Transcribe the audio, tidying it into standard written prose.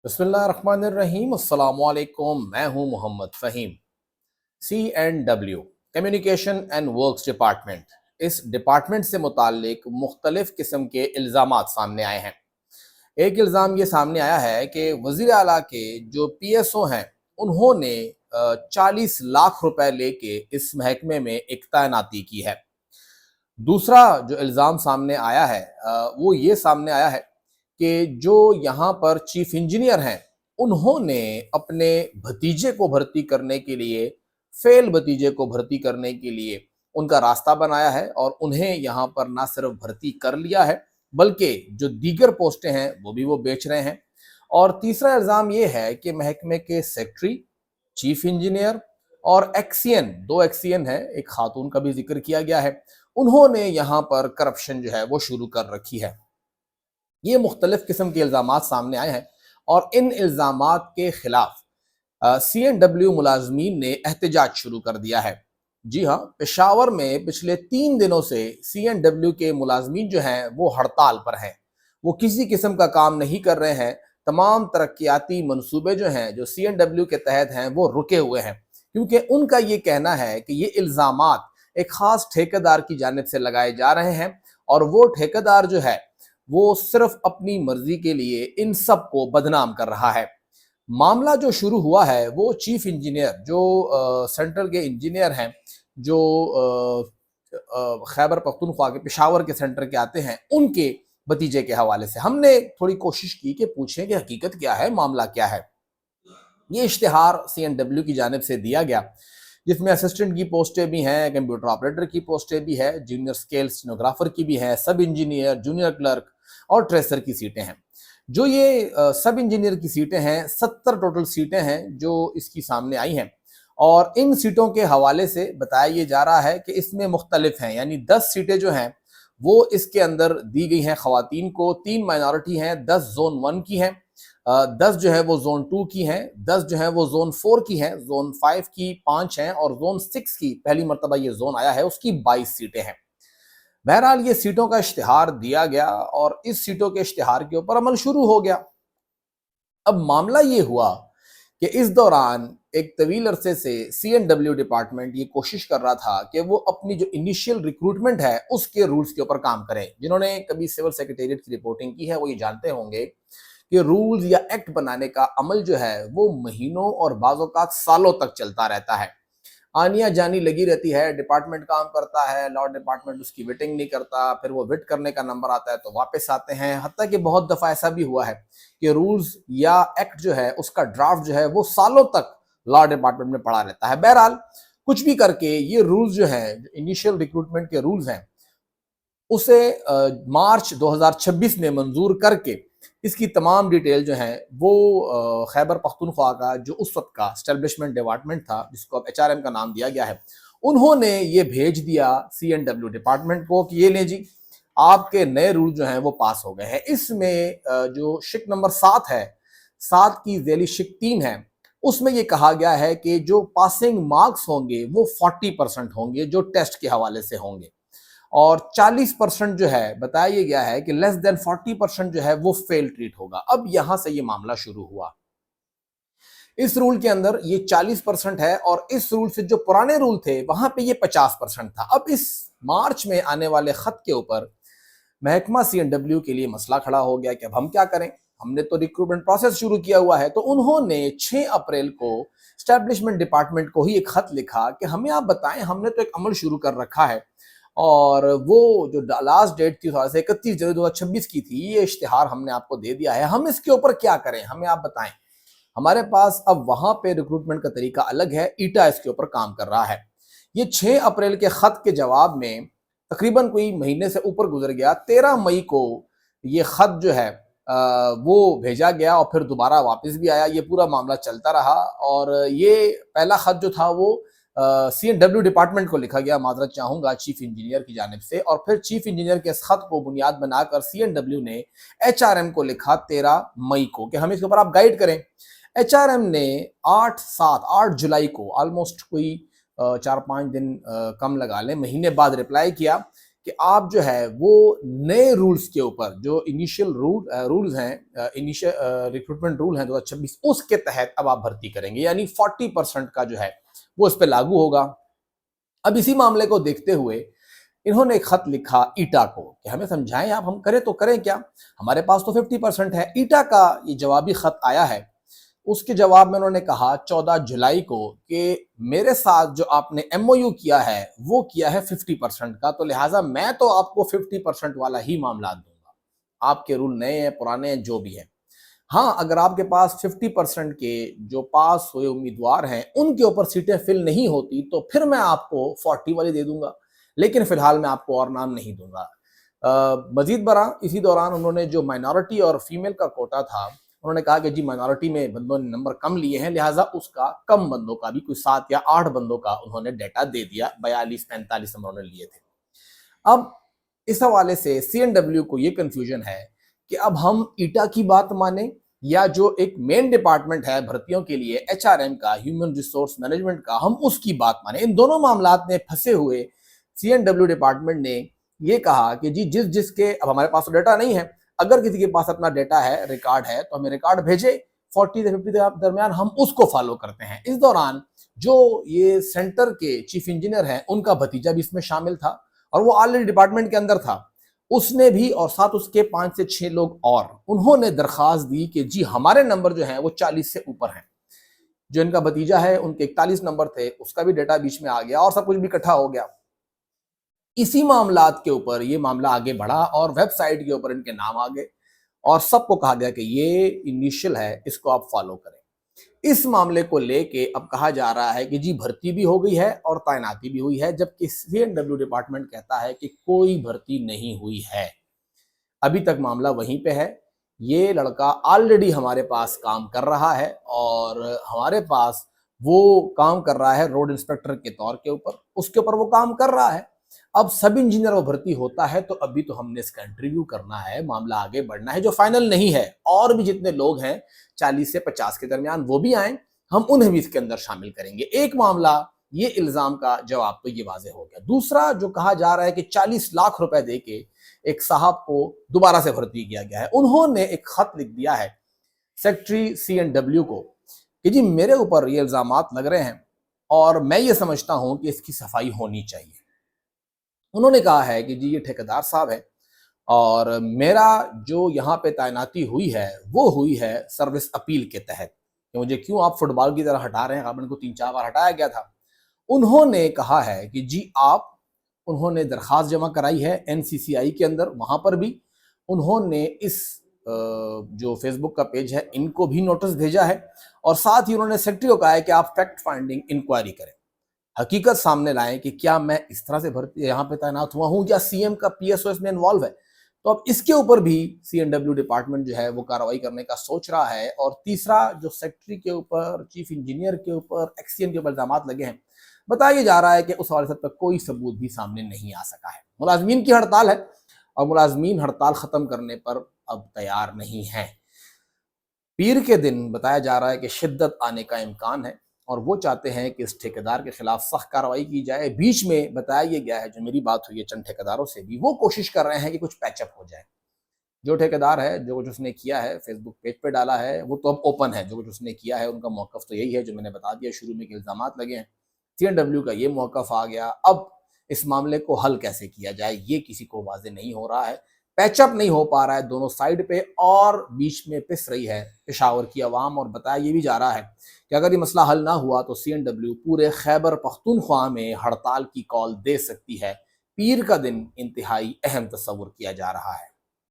बिस्मिल्लाहिर्रहमानिर्रहीम। अस्सलाम वालेकुम। मैं हूं Mohammad Faheem. CNW communication and works department, इस डिपार्टमेंट से मुताल्लिक मुख्तलिफ किस्म के इल्ज़ामात सामने आए हैं। एक इल्ज़ाम ये सामने आया है कि वज़ीर आला के जो PSO हैं उन्होंने 40 लाख रुपए लेके इस महकमे में एक तैनाती की है। दूसरा जो इल्ज़ाम सामने आया है वो ये सामने आया है कि जो यहाँ पर चीफ इंजीनियर हैं उन्होंने अपने भतीजे को भर्ती करने के लिए, फेल भतीजे को भर्ती करने के लिए उनका रास्ता बनाया है और उन्हें यहाँ पर ना सिर्फ भर्ती कर लिया है बल्कि जो दीगर पोस्टें हैं वो भी वो बेच रहे हैं। और तीसरा इल्ज़ाम ये है कि महकमे के सेक्रेटरी, चीफ इंजीनियर और एक्सियन, दो एक्सियन है, एक खातून का भी जिक्र किया गया है, उन्होंने यहाँ पर करप्शन जो है वो शुरू कर रखी है। ये मुख्तलिफ किस्म के इल्ज़ामात सामने आए हैं और इन इल्ज़ामात के खिलाफ CNW मुलाजमीन ने एहतजाज शुरू कर दिया है। जी हाँ, पेशावर में पिछले 3 दिनों से CNW के मुलाजमीन जो हैं वो हड़ताल पर हैं। वो किसी किस्म का काम नहीं कर रहे हैं। तमाम तरक्याती मनसूबे जो हैं जो CNW के तहत हैं वो रुके हुए हैं, क्योंकि उनका ये कहना है कि ये इल्ज़ामात एक ख़ास ठेकेदार की जानिब से लगाए जा रहे हैं और वो ठेकेदार जो है वो सिर्फ अपनी मर्जी के लिए इन सब को बदनाम कर रहा है। मामला जो शुरू हुआ है वो चीफ इंजीनियर जो सेंट्रल के इंजीनियर हैं, जो खैबर पख्तूनख्वा के पेशावर के सेंटर के आते हैं, उनके भतीजे के हवाले से हमने थोड़ी कोशिश की कि पूछें कि हकीकत क्या है, मामला क्या है। ये इश्तिहार CNW की जानिब से दिया गया जिसमें असिस्टेंट की पोस्टें भी हैं, कंप्यूटर ऑपरेटर की पोस्टें भी है, जूनियर स्केल स्टेनोग्राफर की भी है, सब इंजीनियर, जूनियर क्लर्क और ट्रेसर की सीटें हैं। जो ये सब इंजीनियर की सीटें हैं, 70 टोटल सीटें हैं जो इसकी सामने आई हैं और इन सीटों के हवाले से बताया ये जा रहा है कि इसमें मुख्तलिफ हैं, यानी 10 सीटें जो हैं वो इसके अंदर दी गई हैं ख़वातीन को, 3 माइनॉरिटी हैं, 10 जोन 1 की हैं, 10 जो है वो जोन 2 की हैं, 10 जो है वो जोन 4 की हैं, जोन 5 की 5 हैं और जोन 6 की पहली मरतबा ये जोन आया है उसकी 22 सीटें हैं। बहरहाल ये सीटों का इश्तिहार दिया गया और इस सीटों के इश्तिहार के ऊपर अमल शुरू हो गया। अब मामला ये हुआ कि इस दौरान एक तवील अरसे से CNW डिपार्टमेंट ये कोशिश कर रहा था कि वो अपनी जो इनिशियल रिक्रूटमेंट है उसके रूल्स के ऊपर काम करें। जिन्होंने कभी सिविल सेक्रेटेरिएट की रिपोर्टिंग की है वो ये जानते होंगे कि रूल्स या एक्ट बनाने का अमल जो है वो महीनों और बाज़ औक़ात सालों तक चलता रहता है। आनिया जानी लगी रहती है, डिपार्टमेंट काम करता है, लॉ डिपार्टमेंट उसकी विटिंग नहीं करता, फिर वो विट करने का नंबर आता है तो वापस आते हैं। हत्ता कि बहुत दफ़ा ऐसा भी हुआ है कि रूल्स या एक्ट जो है उसका ड्राफ्ट जो है वो सालों तक लॉ डिपार्टमेंट में पड़ा रहता है। बहरहाल कुछ भी करके ये रूल्स जो हैं, इनिशियल रिक्रूटमेंट के रूल्स हैं, उसे मार्च 2026 में मंजूर करके इसकी तमाम डिटेल जो है वो खैबर पख्तूनख्वा का जो उस वक्त का एस्टेब्लिशमेंट डिपार्टमेंट था जिसको अब HRM का नाम दिया गया है, उन्होंने ये भेज दिया CNW डिपार्टमेंट को कि ये ले जी, आपके नए रूल जो हैं वो पास हो गए हैं। इसमें जो शिक नंबर 7 है, 7 की ज़ैली शिक 3 है, उसमें ये कहा गया है कि जो पासिंग मार्क्स होंगे वो 40% होंगे जो टेस्ट के हवाले से होंगे और 40% जो है बताया ये गया है कि लेस देन 40% जो है वो फेल ट्रीट होगा। अब यहां से ये मामला शुरू हुआ। इस रूल के अंदर ये 40% है और इस रूल से जो पुराने रूल थे वहां पे ये 50% था। अब इस मार्च में आने वाले खत के ऊपर महकमा CNW के लिए मसला खड़ा हो गया कि अब हम क्या करें, हमने तो रिक्रूटमेंट प्रोसेस शुरू किया हुआ है। तो उन्होंने 6 अप्रैल को एस्टैब्लिशमेंट डिपार्टमेंट को ही एक खत लिखा कि हमें आप बताएं, हमने तो एक अमल शुरू कर रखा है और वो जो लास्ट डेट थी 31 जनवरी 2026 की थी, ये इश्तिहार हमने आपको दे दिया है, हम इसके ऊपर क्या करें, हमें आप बताएं। हमारे पास अब वहां पे रिक्रूटमेंट का तरीका अलग है, ईटा इसके ऊपर काम कर रहा है। ये 6 अप्रैल के खत के जवाब में तकरीबन कोई महीने से ऊपर गुजर गया। 13 मई को ये खत जो है वो भेजा गया और फिर दोबारा वापस भी आया। ये पूरा मामला चलता रहा और ये पहला खत जो था वो CNW डिपार्टमेंट को लिखा गया, माजरत चाहूंगा, चीफ इंजीनियर की जानिब से, और फिर चीफ इंजीनियर के इस खत को बुनियाद बनाकर CNW ने HRM को लिखा 13 मई को कि हमें इसके ऊपर आप गाइड करें। HRM ने 8 जुलाई को, ऑलमोस्ट कोई 4-5 दिन कम लगा लें, महीने बाद रिप्लाई किया کہ آپ جو ہے وہ نئے رولز کے اوپر جو انیشیل رولز ہیں، ریکروٹمنٹ رول ہیں 2026، اس کے تحت اب آپ بھرتی کریں گے، یعنی 40% کا جو ہے وہ اس پہ لاگو ہوگا۔ اب اسی معاملے کو دیکھتے ہوئے انہوں نے ایک خط لکھا ایٹا کو کہ ہمیں سمجھائیں آپ، ہم کریں تو کریں کیا، ہمارے پاس تو 50% ہے۔ ایٹا کا یہ جوابی خط آیا ہے، اس کے جواب میں انہوں نے کہا 14 جولائی کو کہ میرے ساتھ جو آپ نے ایم او یو کیا ہے وہ کیا ہے 50% کا، تو لہٰذا میں تو آپ کو 50% والا ہی معاملات دوں گا، آپ کے رول نئے ہیں پرانے ہیں جو بھی ہیں۔ ہاں، اگر آپ کے پاس 50% کے جو پاس ہوئے امیدوار ہیں ان کے اوپر سیٹیں فل نہیں ہوتی تو پھر میں آپ کو 40 والی دے دوں گا، لیکن فی الحال میں آپ کو اور نام نہیں دوں گا۔ مزید برآں اسی دوران انہوں نے جو مائنارٹی اور فیمیل کا کوٹا تھا، انہوں نے کہا کہ جی مائنارٹی میں بندوں نے نمبر کم لیے ہیں، لہٰذا اس کا کم بندوں کا بھی کوئی 7 یا 8 بندوں کا انہوں نے ڈیٹا دے دیا، 42-45 نمبر انہوں نے لیے تھے۔ اب اس حوالے سے سی این ڈبلیو کو یہ کنفیوژن ہے کہ اب ہم ایٹا کی بات مانیں یا جو ایک مین ڈپارٹمنٹ ہے بھرتیوں کے لیے ایچ آر ایم کا، ہیومن ریسورس مینجمنٹ کا، ہم اس کی بات مانیں۔ ان دونوں معاملات میں پھنسے ہوئے سی این ڈبلیو ڈپارٹمنٹ نے یہ کہا کہ جی جس کے اب ہمارے پاس تو ڈیٹا نہیں ہے، اگر کسی کے پاس اپنا ڈیٹا ہے، ریکارڈ ہے، تو ہمیں ریکارڈ بھیجے، 40 سے 50 کے درمیان ہم اس کو فالو کرتے ہیں۔ اس دوران جو یہ سینٹر کے چیف انجینئر ہیں ان کا بھتیجا بھی اس میں شامل تھا اور وہ آلریڈی ڈپارٹمنٹ کے اندر تھا، اس نے بھی اور ساتھ اس کے 5 سے 6 لوگ اور، انہوں نے درخواست دی کہ جی ہمارے نمبر جو ہیں وہ 40 سے اوپر ہیں۔ جو ان کا بھتیجا ہے ان کے 41 نمبر تھے، اس کا بھی ڈیٹا بیچ میں آ گیا اور سب کچھ بھی اکٹھا ہو گیا۔ اسی معاملات کے اوپر یہ معاملہ آگے بڑھا اور ویب سائٹ کے اوپر ان کے نام آ گئے اور سب کو کہا گیا کہ یہ انیشل ہے، اس کو آپ فالو کریں۔ اس معاملے کو لے کے اب کہا جا رہا ہے کہ جی بھرتی بھی ہو گئی ہے اور تعیناتی بھی ہوئی ہے، جبکہ سی این ڈبلیو ڈپارٹمنٹ کہتا ہے کہ کوئی بھرتی نہیں ہوئی ہے، ابھی تک معاملہ وہیں پہ ہے۔ یہ لڑکا آلریڈی ہمارے پاس کام کر رہا ہے اور ہمارے پاس وہ کام کر رہا ہے روڈ انسپیکٹر کے طور کے اوپر، اس کے اوپر وہ کام کر رہا ہے۔ اب سب انجینئر وہ بھرتی ہوتا ہے تو ابھی تو ہم نے اس کا انٹرویو کرنا ہے، معاملہ آگے بڑھنا ہے، جو فائنل نہیں ہے، اور بھی جتنے لوگ ہیں 40 سے 50 کے درمیان وہ بھی آئیں، ہم انہیں بھی اس کے اندر شامل کریں گے۔ ایک معاملہ یہ الزام کا جواب تو یہ واضح ہو گیا۔ دوسرا جو کہا جا رہا ہے کہ 40 لاکھ روپے دے کے ایک صاحب کو دوبارہ سے بھرتی کیا گیا ہے، انہوں نے ایک خط لکھ دیا ہے سیکٹری سی این ڈبلیو کو کہ جی میرے اوپر یہ الزامات لگ رہے ہیں اور میں یہ سمجھتا ہوں کہ اس کی صفائی ہونی چاہیے۔ انہوں نے کہا ہے کہ جی یہ ٹھیکیدار صاحب ہے اور میرا جو یہاں پہ تعیناتی ہوئی ہے وہ ہوئی ہے سروس اپیل کے تحت، کہ مجھے کیوں آپ فٹ بال کی طرح ہٹا رہے ہیں، ان کو 3-4 بار ہٹایا گیا تھا۔ انہوں نے کہا ہے کہ جی انہوں نے درخواست جمع کرائی ہے این سی سی آئی کے اندر، وہاں پر بھی انہوں نے اس جو فیس بک کا پیج ہے ان کو بھی نوٹس بھیجا ہے اور ساتھ ہی انہوں نے سیکٹری کو کہا ہے کہ آپ فیکٹ فائنڈنگ انکوائری کریں، حقیقت سامنے لائیں کہ کیا میں اس طرح سے بھرتی یہاں پہ تعینات ہوا ہوں یا سی ایم کا پی ایس او اس میں انوالو ہے۔ تو اب اس کے اوپر بھی سی این ڈبلیو ڈپارٹمنٹ جو ہے وہ کارروائی کرنے کا سوچ رہا ہے۔ اور تیسرا جو سیکٹری کے اوپر، چیف انجینئر کے اوپر، ایکس سی ایم کے اوپر الزامات لگے ہیں، بتایا جا رہا ہے کہ اس حوالے سے تک کوئی ثبوت بھی سامنے نہیں آ سکا ہے۔ ملازمین کی ہڑتال ہے اور ملازمین ہڑتال ختم کرنے پر اب تیار نہیں ہیں۔ پیر کے دن بتایا جا رہا ہے کہ شدت آنے کا امکان ہے اور وہ چاہتے ہیں کہ اس ٹھیکیدار کے خلاف سخت کارروائی کی جائے۔ بیچ میں بتایا یہ گیا ہے، جو میری بات ہوئی ہے چند ٹھیکیداروں سے بھی، وہ کوشش کر رہے ہیں کہ کچھ پیچ اپ ہو جائے۔ جو ٹھیکیدار ہے جو کچھ اس نے کیا ہے فیس بک پیج پہ ڈالا ہے وہ تو اب اوپن ہے، جو کچھ اس نے کیا ہے ان کا موقف تو یہی ہے جو میں نے بتا دیا شروع میں کہ الزامات لگے ہیں۔ سی این ڈبلیو کا یہ موقف آ گیا، اب اس معاملے کو حل کیسے کیا جائے یہ کسی کو واضح نہیں ہو رہا ہے، پیچ اپ نہیں ہو پا رہا ہے دونوں سائیڈ پہ، اور بیچ میں پس رہی ہے پشاور کی عوام۔ اور بتایا یہ بھی جا رہا ہے کہ اگر یہ مسئلہ حل نہ ہوا تو سی این ڈبلیو پورے خیبر پختونخوا میں ہڑتال کی کال دے سکتی ہے۔ پیر کا دن انتہائی اہم تصور کیا جا رہا ہے۔